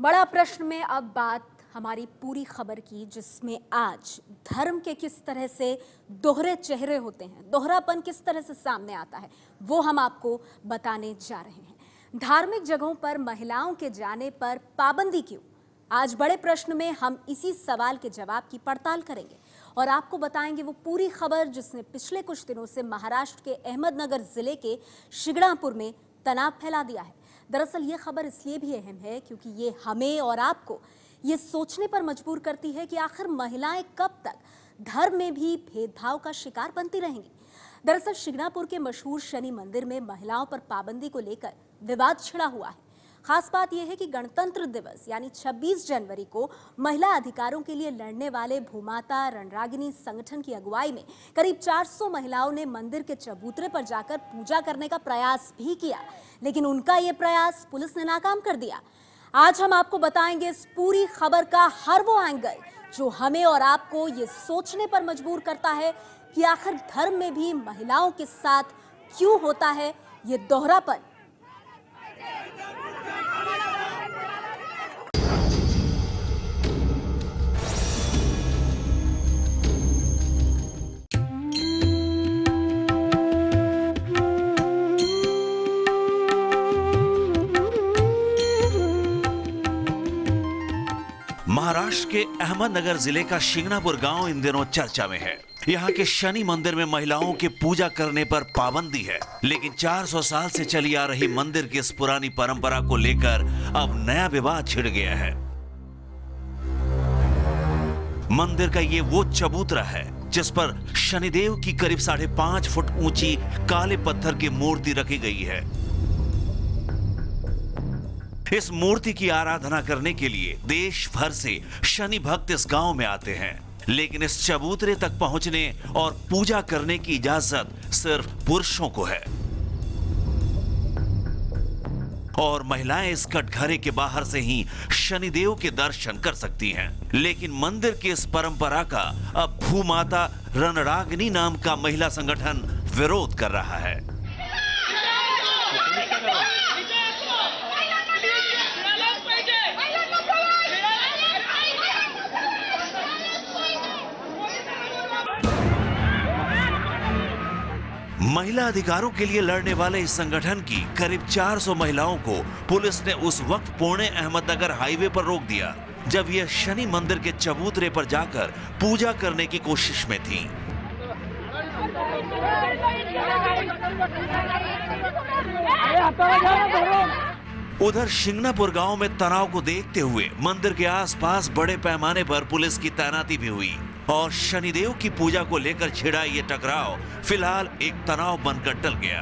बड़ा प्रश्न में अब बात हमारी पूरी खबर की, जिसमें आज धर्म के किस तरह से दोहरे चेहरे होते हैं, दोहरापन किस तरह से सामने आता है, वो हम आपको बताने जा रहे हैं। धार्मिक जगहों पर महिलाओं के जाने पर पाबंदी क्यों? आज बड़े प्रश्न में हम इसी सवाल के जवाब की पड़ताल करेंगे और आपको बताएंगे वो पूरी खबर जिसने पिछले कुछ दिनों से महाराष्ट्र के अहमदनगर जिले के शिंगणापुर में तनाव फैला दिया है। दरअसल ये खबर इसलिए भी अहम है क्योंकि ये हमें और आपको ये सोचने पर मजबूर करती है कि आखिर महिलाएं कब तक धर्म में भी भेदभाव का शिकार बनती रहेंगी। दरअसल शिंगणापुर के मशहूर शनि मंदिर में महिलाओं पर पाबंदी को लेकर विवाद छिड़ा हुआ है। खास बात यह है कि गणतंत्र दिवस यानी 26 जनवरी को महिला अधिकारों के लिए लड़ने वाले भूमाता रणरागिनी संगठन की अगुवाई में करीब 400 महिलाओं ने मंदिर के चबूतरे पर जाकर पूजा करने का प्रयास भी किया, लेकिन उनका यह प्रयास पुलिस ने नाकाम कर दिया। आज हम आपको बताएंगे इस पूरी खबर का हर वो एंगल जो हमें और आपको ये सोचने पर मजबूर करता है कि आखिर धर्म में भी महिलाओं के साथ क्यों होता है ये दोहरापन। महाराष्ट्र के अहमदनगर जिले का शिंगणापुर गांव इन दिनों चर्चा में है। यहाँ के शनि मंदिर में महिलाओं के पूजा करने पर पाबंदी है, लेकिन 400 साल से चली आ रही मंदिर की इस पुरानी परंपरा को लेकर अब नया विवाद छिड़ गया है। मंदिर का ये वो चबूतरा है जिस पर शनिदेव की करीब 5.5 फुट ऊंची काले पत्थर की मूर्ति रखी गई है। इस मूर्ति की आराधना करने के लिए देश भर से शनि भक्त इस गांव में आते हैं, लेकिन इस चबूतरे तक पहुंचने और पूजा करने की इजाजत सिर्फ पुरुषों को है और महिलाएं इस कटघरे के बाहर से ही शनिदेव के दर्शन कर सकती हैं। लेकिन मंदिर की इस परंपरा का अब भूमाता रणरागिनी नाम का महिला संगठन विरोध कर रहा है। महिला अधिकारों के लिए लड़ने वाले इस संगठन की करीब 400 महिलाओं को पुलिस ने उस वक्त पुणे अहमदनगर हाईवे पर रोक दिया जब यह शनि मंदिर के चबूतरे पर जाकर पूजा करने की कोशिश में थी। उधर शिंगणापुर गांव में तनाव को देखते हुए मंदिर के आसपास बड़े पैमाने पर पुलिस की तैनाती भी हुई और शनिदेव की पूजा को लेकर छिड़ा ये टकराव फिलहाल एक तनाव बनकर टल गया।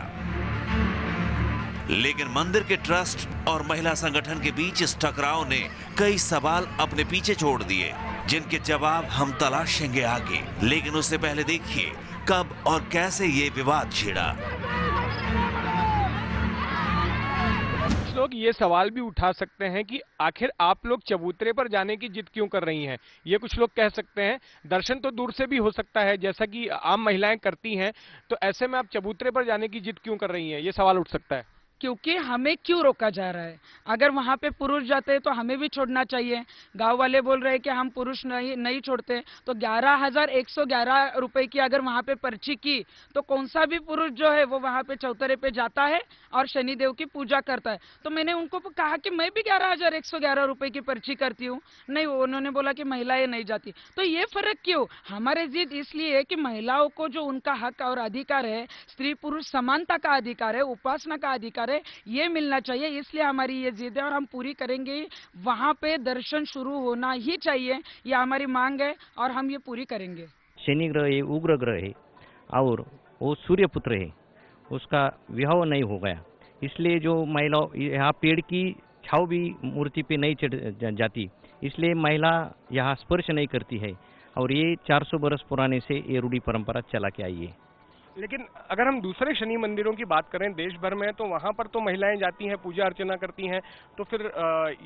लेकिन मंदिर के ट्रस्ट और महिला संगठन के बीच इस टकराव ने कई सवाल अपने पीछे छोड़ दिए, जिनके जवाब हम तलाशेंगे आगे। लेकिन उससे पहले देखिए कब और कैसे ये विवाद छिड़ा। लोग ये सवाल भी उठा सकते हैं कि आखिर आप लोग चबूतरे पर जाने की जिद क्यों कर रही हैं। ये कुछ लोग कह सकते हैं दर्शन तो दूर से भी हो सकता है जैसा कि आम महिलाएं करती हैं, तो ऐसे में आप चबूतरे पर जाने की जिद क्यों कर रही हैं, ये सवाल उठ सकता है। क्योंकि हमें क्यों रोका जा रहा है? अगर वहाँ पे पुरुष जाते हैं तो हमें भी छोड़ना चाहिए। गांव वाले बोल रहे हैं कि हम पुरुष नहीं छोड़ते, तो 11,111 रुपए की अगर वहाँ पे पर्ची की तो कौन सा भी पुरुष जो है वो वहाँ पे चौतरे पे जाता है और शनिदेव की पूजा करता है। तो मैंने उनको कहा कि मैं भी 11,111 रुपए की पर्ची करती हूँ। नहीं, उन्होंने बोला कि महिलाएं नहीं जाती। तो ये फर्क क्यों? हमारे जिद इसलिए है कि महिलाओं को जो उनका हक और अधिकार है, स्त्री पुरुष समानता का अधिकार है, उपासना का अधिकार है, ये मिलना चाहिए। इसलिए हमारी ये जिद है और हम पूरी करेंगे। वहां पे दर्शन शुरू होना ही चाहिए, ये हमारी मांग है और हम ये पूरी करेंगे। शनि ग्रह है, उग्र ग्रह है और वो सूर्य पुत्र है, उसका विवाह नहीं हो गया, इसलिए जो महिला यहाँ पेड़ की छाव भी मूर्ति पे नहीं चढ़ जाती, इसलिए महिला यहाँ स्पर्श नहीं करती है और ये 400 बरस पुराने से ये रूढ़ी परंपरा चला के आई है। लेकिन अगर हम दूसरे शनि मंदिरों की बात करें देश भर में, तो वहां पर तो महिलाएं जाती हैं, पूजा अर्चना करती हैं, तो फिर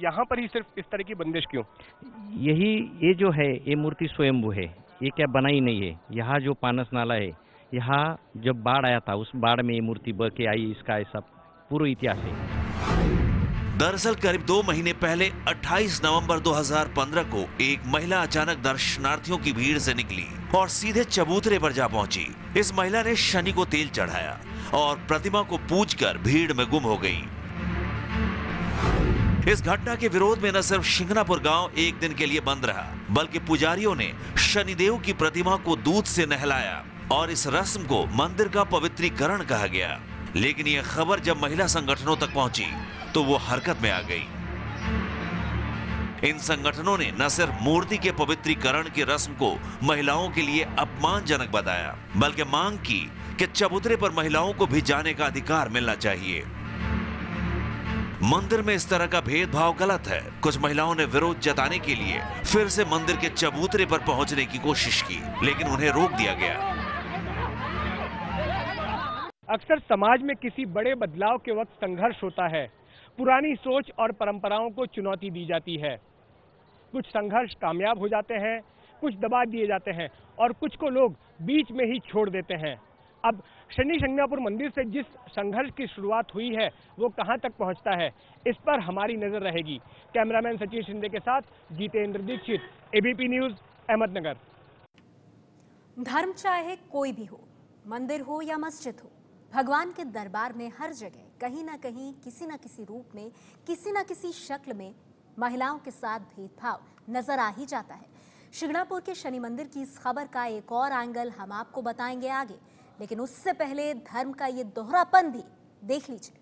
यहाँ पर ही सिर्फ इस तरह की बंदिश क्यों? ये जो है ये मूर्ति स्वयंभू है, ये क्या बनाई नहीं है। यहाँ जो पानस नाला है, यहाँ जब बाढ़ आया था उस बाढ़ में ये मूर्ति बह के आई, इसका ऐसा पूरा इतिहास है। दरअसल करीब 2 महीने पहले 28 नवंबर 2015 को एक महिला अचानक दर्शनार्थियों की भीड़ से निकली और सीधे चबूतरे पर जा पहुंची। इस महिला ने शनि को तेल चढ़ाया और प्रतिमा को पूजकर भीड़ में गुम हो गई। इस घटना के विरोध में न सिर्फ शिंगनापुर गांव एक दिन के लिए बंद रहा, बल्कि पुजारियों ने शनिदेव की प्रतिमा को दूध से नहलाया और इस रस्म को मंदिर का पवित्रीकरण कहा गया। लेकिन यह खबर जब महिला संगठनों तक पहुंची तो वो हरकत में आ गई। इन संगठनों ने न सिर्फ मूर्ति के पवित्रीकरण की रस्म को महिलाओं के लिए अपमानजनक बताया, बल्कि मांग की कि चबूतरे पर महिलाओं को भी जाने का अधिकार मिलना चाहिए। मंदिर में इस तरह का भेदभाव गलत है। कुछ महिलाओं ने विरोध जताने के लिए फिर से मंदिर के चबूतरे पर पहुंचने की कोशिश की, लेकिन उन्हें रोक दिया गया। अक्सर समाज में किसी बड़े बदलाव के वक्त संघर्ष होता है, पुरानी सोच और परंपराओं को चुनौती दी जाती है। कुछ संघर्ष कामयाब हो जाते हैं, कुछ दबा दिए जाते हैं और कुछ को लोग बीच में ही छोड़ देते हैं। अब शनि शिंगनापुर मंदिर से जिस संघर्ष की शुरुआत हुई है वो कहां तक पहुंचता है, इस पर हमारी नजर रहेगी। कैमरामैन सचिन शिंदे के साथ जितेंद्र दीक्षित, एबीपी न्यूज, अहमदनगर। धर्म चाहे कोई भी हो, मंदिर हो या मस्जिद हो, भगवान के दरबार में हर जगह कहीं ना कहीं किसी न किसी रूप में, किसी न किसी शक्ल में महिलाओं के साथ भेदभाव नजर आ ही जाता है। शिंगनापुर के शनि मंदिर की इस खबर का एक और एंगल हम आपको बताएंगे आगे, लेकिन उससे पहले धर्म का ये दोहरापन भी देख लीजिए।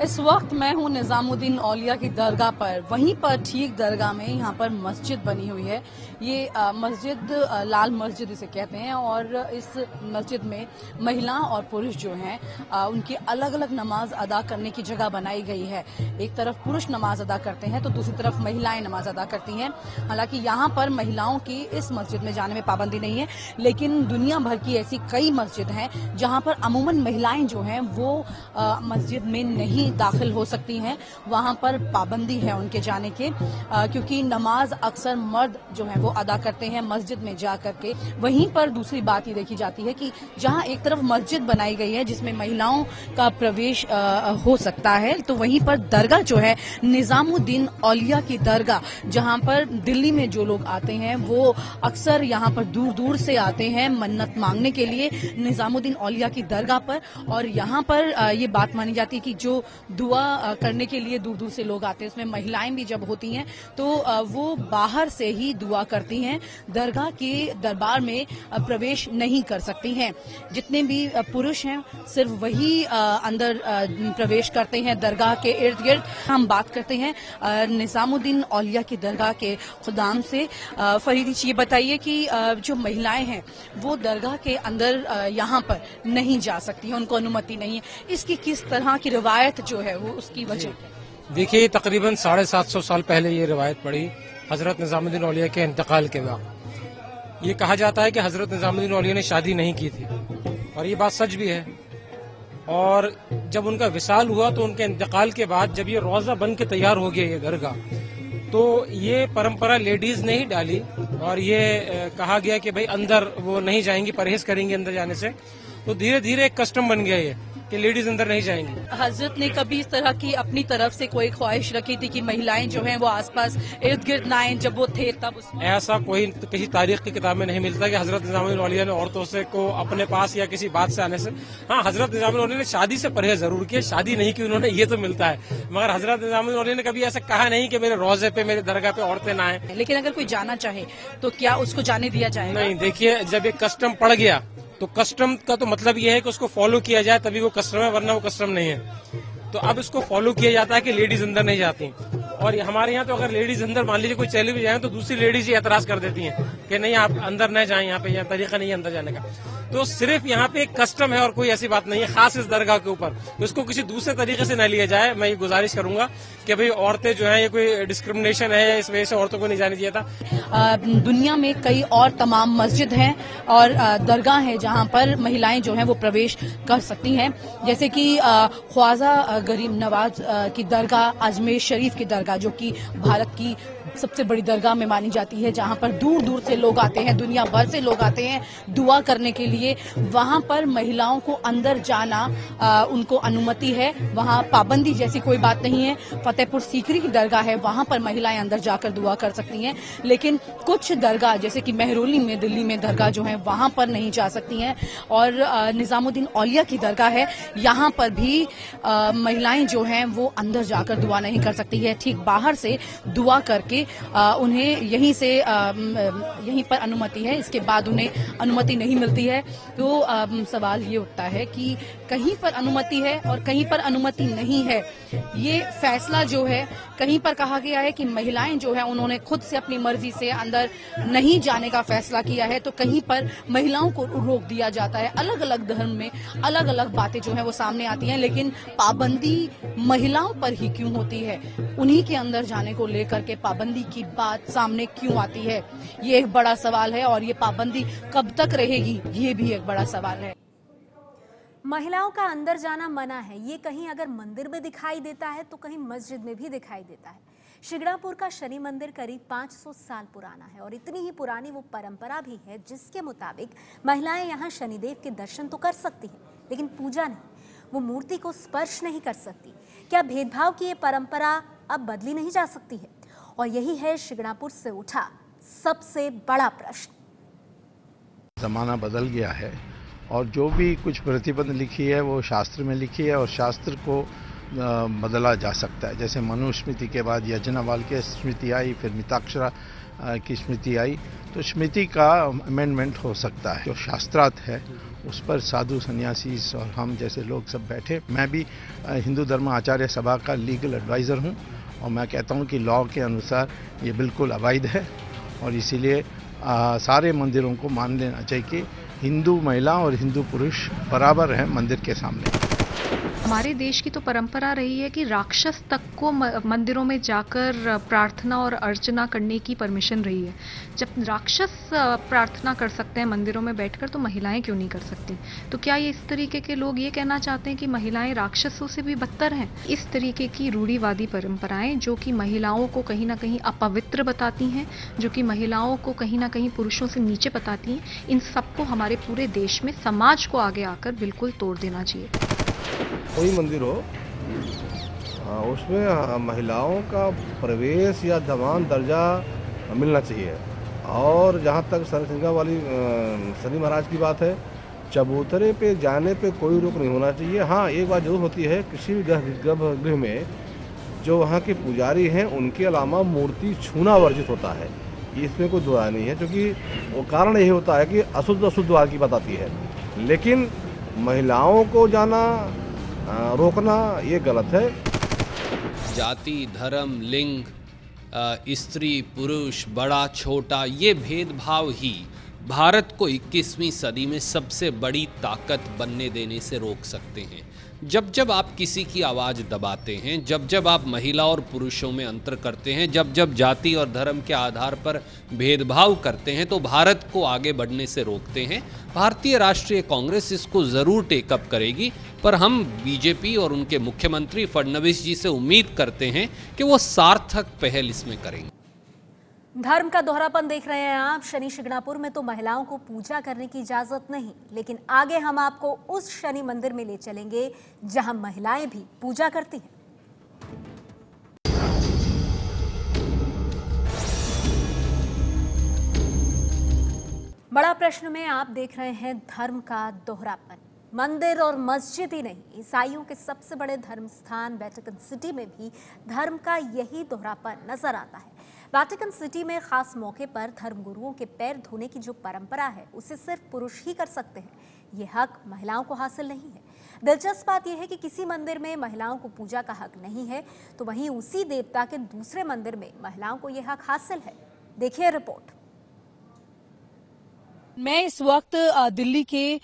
इस वक्त मैं हूं निजामुद्दीन औलिया की दरगाह पर। वहीं पर ठीक दरगाह में यहाँ पर मस्जिद बनी हुई है। ये मस्जिद लाल मस्जिद इसे कहते हैं और इस मस्जिद में महिला और पुरुष जो हैं उनकी अलग अलग नमाज अदा करने की जगह बनाई गई है। एक तरफ पुरुष नमाज अदा करते हैं तो दूसरी तरफ महिलाएं नमाज अदा करती हैं। हालांकि यहाँ पर महिलाओं की इस मस्जिद में जाने में पाबंदी नहीं है, लेकिन दुनिया भर की ऐसी कई मस्जिद हैं जहाँ पर अमूमन महिलाएं जो हैं वो मस्जिद में नहीं दाखिल हो सकती हैं। वहां पर पाबंदी है उनके जाने के, क्योंकि नमाज अक्सर मर्द जो है वो अदा करते हैं मस्जिद में जा करके। वहीं पर दूसरी बात ये देखी जाती है कि जहां एक तरफ मस्जिद बनाई गई है जिसमें महिलाओं का प्रवेश हो सकता है, तो वहीं पर दरगाह जो है निजामुद्दीन औलिया की दरगाह, जहां पर दिल्ली में जो लोग आते हैं वो अक्सर यहाँ पर दूर दूर से आते हैं मन्नत मांगने के लिए निजामुद्दीन औलिया की दरगाह पर। और यहाँ पर ये बात मानी जाती है कि जो दुआ करने के लिए दूर दूर से लोग आते हैं, उसमें महिलाएं भी जब होती हैं तो वो बाहर से ही दुआ करती हैं, दरगाह के दरबार में प्रवेश नहीं कर सकती हैं। जितने भी पुरुष हैं सिर्फ वही अंदर प्रवेश करते हैं दरगाह के इर्द गिर्द। हम बात करते हैं निजामुद्दीन औलिया की दरगाह के खुदाम से। फरीदी जी, ये बताइए कि जो महिलाएं हैं वो दरगाह के अंदर यहाँ पर नहीं जा सकती हैं, उनको अनुमति नहीं है। इसकी किस तरह की रिवायत जो है वो उसकी वजह? देखिए, तकरीबन 750 साल पहले ये रिवायत पड़ी हजरत निजामुद्दीन औलिया के इंतकाल के बाद। ये कहा जाता है कि हजरत निजामुद्दीन औलिया ने शादी नहीं की थी और ये बात सच भी है। और जब उनका विसाल हुआ तो उनके इंतकाल के बाद जब ये रोजा बन के तैयार हो गया ये दरगाह, तो ये परंपरा लेडीज ने ही डाली और ये कहा गया कि भाई अंदर वो नहीं जाएंगी, परहेज करेंगे अंदर जाने से। तो धीरे धीरे एक कस्टम बन गया ये कि लेडीज अंदर नहीं जाएंगी। हजरत ने कभी इस तरह की अपनी तरफ से कोई ख्वाहिश रखी थी कि महिलाएं जो हैं वो आसपास इर्द गिर्द ना आएं जब वो थे तब? ऐसा कोई किसी तारीख की किताब में नहीं मिलता कि हजरत निजामुद्दीन औलिया ने औरतों से को अपने पास या किसी बात से आने से। हाँ, हजरत निजामुद्दीन औलिया ने शादी से परहेज जरूर किया, शादी नहीं की उन्होंने, ये तो मिलता है। मगर हजरत निजामुद्दीन औलिया ने कभी ऐसा कहा नहीं कि मेरे रोजे पे, मेरे दरगाह पे औरतें ना आए। लेकिन अगर कोई जाना चाहे तो क्या उसको जाने दिया जाएगा? नहीं, देखिए, जब एक कस्टम पड़ गया तो कस्टम का तो मतलब ये है कि उसको फॉलो किया जाए तभी वो कस्टम है, वरना वो कस्टम नहीं है। तो अब इसको फॉलो किया जाता है कि लेडीज अंदर नहीं जाती। और हमारे यहाँ तो अगर लेडीज अंदर मान लीजिए कोई चली भी जाए तो दूसरी लेडीज ही एतराज कर देती हैं कि नहीं आप अंदर न जाएं, यहाँ पे यह तरीका नहीं है अंदर जाने का। तो सिर्फ यहाँ पे एक कस्टम है और कोई ऐसी बात नहीं है खास इस दरगाह के ऊपर। तो इसको किसी दूसरे तरीके से न लिया जाए। मैं ये गुजारिश करूंगा कि भाई औरतें जो है ये कोई डिस्क्रिमिनेशन है, इस वजह से औरतों को नहीं जाने दिया था। दुनिया में कई और तमाम मस्जिद हैं और दरगाह है जहाँ पर महिलाएं जो हैं वो प्रवेश कर सकती हैं, जैसे कि ख्वाजा गरीब नवाज की दरगाह, अजमेर शरीफ की दरगाह, जो कि भारत की सबसे बड़ी दरगाह में मानी जाती है, जहाँ पर दूर दूर से लोग आते हैं, दुनिया भर से लोग आते हैं दुआ करने के लिए। लिए वहां पर महिलाओं को अंदर जाना उनको अनुमति है, वहां पाबंदी जैसी कोई बात नहीं है। फतेहपुर सीकरी की दरगाह है, वहां पर महिलाएं अंदर जाकर दुआ कर सकती हैं, लेकिन कुछ दरगाह जैसे कि मेहरौली में दिल्ली में दरगाह जो है वहां पर नहीं जा सकती हैं। और निजामुद्दीन औलिया की दरगाह है, यहाँ पर भी महिलाएं जो हैं वो अंदर जाकर दुआ नहीं कर सकती है, ठीक बाहर से दुआ करके उन्हें यहीं पर अनुमति है, इसके बाद उन्हें अनुमति नहीं मिलती है। तो सवाल ये उठता है कि कहीं पर अनुमति है और कहीं पर अनुमति नहीं है। ये फैसला जो है, कहीं पर कहा गया है कि महिलाएं जो है उन्होंने खुद से अपनी मर्जी से अंदर नहीं जाने का फैसला किया है, तो कहीं पर महिलाओं को रोक दिया जाता है। अलग अलग धर्म में अलग अलग बातें जो है वो सामने आती हैं, लेकिन पाबंदी महिलाओं पर ही क्यों होती है, उन्हीं के अंदर जाने को लेकर के पाबंदी की बात सामने क्यों आती है, ये एक बड़ा सवाल है। और ये पाबंदी कब तक रहेगी, ये भी एक बड़ा सवाल है। महिलाओं का अंदर जाना मना है, ये कहीं अगर मंदिर में दिखाई देता है तो कहीं मस्जिद में भी दिखाई देता है। शिंगणापुर का शनि मंदिर करीब 500 साल पुराना है और इतनी ही पुरानी वो परंपरा भी है जिसके मुताबिक महिलाएं यहाँ शनिदेव के दर्शन तो कर सकती हैं, लेकिन पूजा नहीं, वो मूर्ति को स्पर्श नहीं कर सकती। क्या भेदभाव की ये परंपरा अब बदली नहीं जा सकती है? और यही है शिंगणापुर से उठा सबसे बड़ा प्रश्न। जमाना बदल गया है और जो भी कुछ प्रतिबंध लिखी है वो शास्त्र में लिखी है और शास्त्र को बदला जा सकता है। जैसे मनुस्मृति के बाद यज्ञवाल की स्मृति आई, फिर मिताक्षरा की स्मृति आई, तो स्मृति का अमेंडमेंट हो सकता है। जो शास्त्रार्थ है उस पर साधु सन्यासी और हम जैसे लोग सब बैठे। मैं भी हिंदू धर्म आचार्य सभा का लीगल एडवाइज़र हूँ और मैं कहता हूँ कि लॉ के अनुसार ये बिल्कुल अवैध है और इसीलिए सारे मंदिरों को मान लेना चाहिए कि हिंदू महिला और हिंदू पुरुष बराबर हैं मंदिर के सामने। हमारे देश की तो परंपरा रही है कि राक्षस तक को मंदिरों में जाकर प्रार्थना और अर्चना करने की परमिशन रही है। जब राक्षस प्रार्थना कर सकते हैं मंदिरों में बैठकर, तो महिलाएं क्यों नहीं कर सकती? तो क्या ये इस तरीके के लोग ये कहना चाहते हैं कि महिलाएं राक्षसों से भी बदतर हैं? इस तरीके की रूढ़िवादी परंपराएं जो कि महिलाओं को कहीं ना कहीं अपवित्र बताती हैं, जो कि महिलाओं को कहीं ना कहीं पुरुषों से नीचे बताती हैं, इन सबको हमारे पूरे देश में समाज को आगे आकर बिल्कुल तोड़ देना चाहिए। कोई मंदिर हो उसमें महिलाओं का प्रवेश या दमान दर्जा मिलना चाहिए। और जहाँ तक सरसिंगा वाली शनि महाराज की बात है, चबूतरे पे जाने पे कोई रोक नहीं होना चाहिए। हाँ, एक बात जरूर होती है, किसी भी गर्भगृह में जो वहाँ के पुजारी हैं उनके अलावा मूर्ति छूना वर्जित होता है, इसमें कोई दुआ नहीं है, क्योंकि वो कारण यही होता है कि अशुद्ध अशुद्ध की बात आती है। लेकिन महिलाओं को जाना रोकना ये गलत है। जाति, धर्म, लिंग, स्त्री पुरुष, बड़ा छोटा, ये भेदभाव ही भारत को 21वीं सदी में सबसे बड़ी ताकत बनने देने से रोक सकते हैं। जब जब आप किसी की आवाज़ दबाते हैं, जब जब आप महिला और पुरुषों में अंतर करते हैं, जब जब जाति और धर्म के आधार पर भेदभाव करते हैं, तो भारत को आगे बढ़ने से रोकते हैं। भारतीय राष्ट्रीय कांग्रेस इसको ज़रूर टेकअप करेगी, पर हम बीजेपी और उनके मुख्यमंत्री फडणवीस जी से उम्मीद करते हैं कि वो सार्थक पहल इसमें करेंगे। धर्म का दोहरापन देख रहे हैं आप। शनि शिंगणापुर में तो महिलाओं को पूजा करने की इजाजत नहीं, लेकिन आगे हम आपको उस शनि मंदिर में ले चलेंगे जहां महिलाएं भी पूजा करती हैं। बड़ा प्रश्न में आप देख रहे हैं धर्म का दोहरापन। मंदिर और मस्जिद ही नहीं, ईसाइयों के सबसे बड़े धर्म स्थान वेटिकन सिटी में भी धर्म का यही दोहरापन नजर आता है। वेटिकन सिटी में खास मौके पर धर्मगुरुओं के पैर धोने की जो परंपरा है, उसे सिर्फ पुरुष ही कर सकते हैं। ये हक महिलाओं को हासिल नहीं है। दिलचस्प बात यह है कि किसी मंदिर में महिलाओं को पूजा का हक नहीं है, तो वहीं उसी देवता के दूसरे मंदिर में महिलाओं को यह हक हासिल है। देखिए रिपोर्ट। मैं इस वक्त दिल्ली के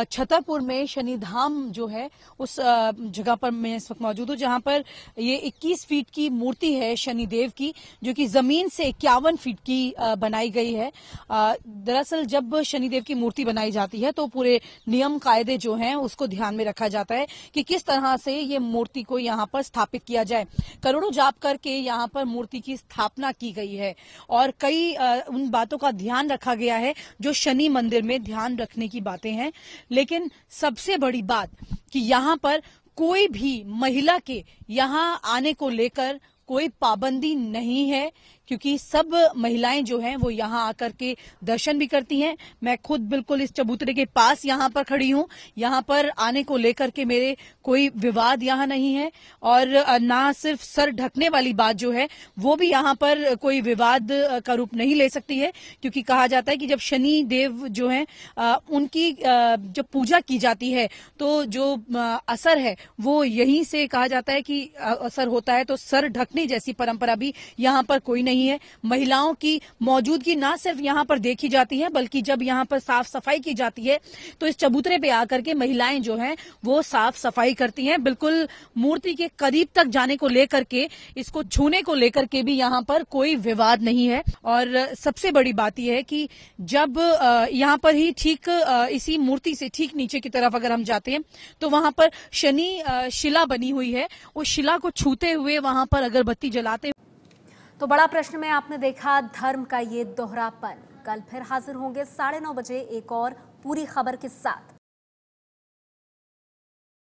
छतरपुर में शनिधाम जो है उस जगह पर मैं इस वक्त मौजूद हूँ, जहां पर ये 21 फीट की मूर्ति है शनिदेव की, जो कि जमीन से 51 फीट की बनाई गई है। दरअसल जब शनिदेव की मूर्ति बनाई जाती है तो पूरे नियम कायदे जो हैं उसको ध्यान में रखा जाता है कि किस तरह से ये मूर्ति को यहाँ पर स्थापित किया जाए। करोड़ों जाप करके यहाँ पर मूर्ति की स्थापना की गई है और कई उन बातों का ध्यान रखा गया है जो शनि शनि मंदिर में ध्यान रखने की बातें हैं। लेकिन सबसे बड़ी बात कि यहाँ पर कोई भी महिला के यहाँ आने को लेकर कोई पाबंदी नहीं है, क्योंकि सब महिलाएं जो हैं वो यहाँ आकर के दर्शन भी करती हैं। मैं खुद बिल्कुल इस चबूतरे के पास यहाँ पर खड़ी हूँ। यहाँ पर आने को लेकर के मेरे कोई विवाद यहाँ नहीं है, और ना सिर्फ सर ढकने वाली बात जो है वो भी यहाँ पर कोई विवाद का रूप नहीं ले सकती है, क्योंकि कहा जाता है कि जब शनि देव जो हैं उनकी जब पूजा की जाती है तो जो असर है वो यहीं से कहा जाता है कि असर होता है। तो सर ढकने जैसी परंपरा भी यहाँ पर कोई नहीं है। महिलाओं की मौजूदगी ना सिर्फ यहाँ पर देखी जाती है, बल्कि जब यहाँ पर साफ सफाई की जाती है तो इस चबूतरे पे आकर के महिलाएं जो हैं वो साफ सफाई करती हैं। बिल्कुल मूर्ति के करीब तक जाने को लेकर के, इसको छूने को लेकर के भी यहाँ पर कोई विवाद नहीं है। और सबसे बड़ी बात यह है कि जब यहाँ पर ही ठीक इसी मूर्ति से ठीक नीचे की तरफ अगर हम जाते हैं तो वहां पर शनि शिला बनी हुई है। उस शिला को छूते हुए वहां पर अगरबत्ती जलाते। तो बड़ा प्रश्न में आपने देखा धर्म का ये दोहरापन। कल फिर हाजिर होंगे 9:30 बजे एक और पूरी खबर के साथ।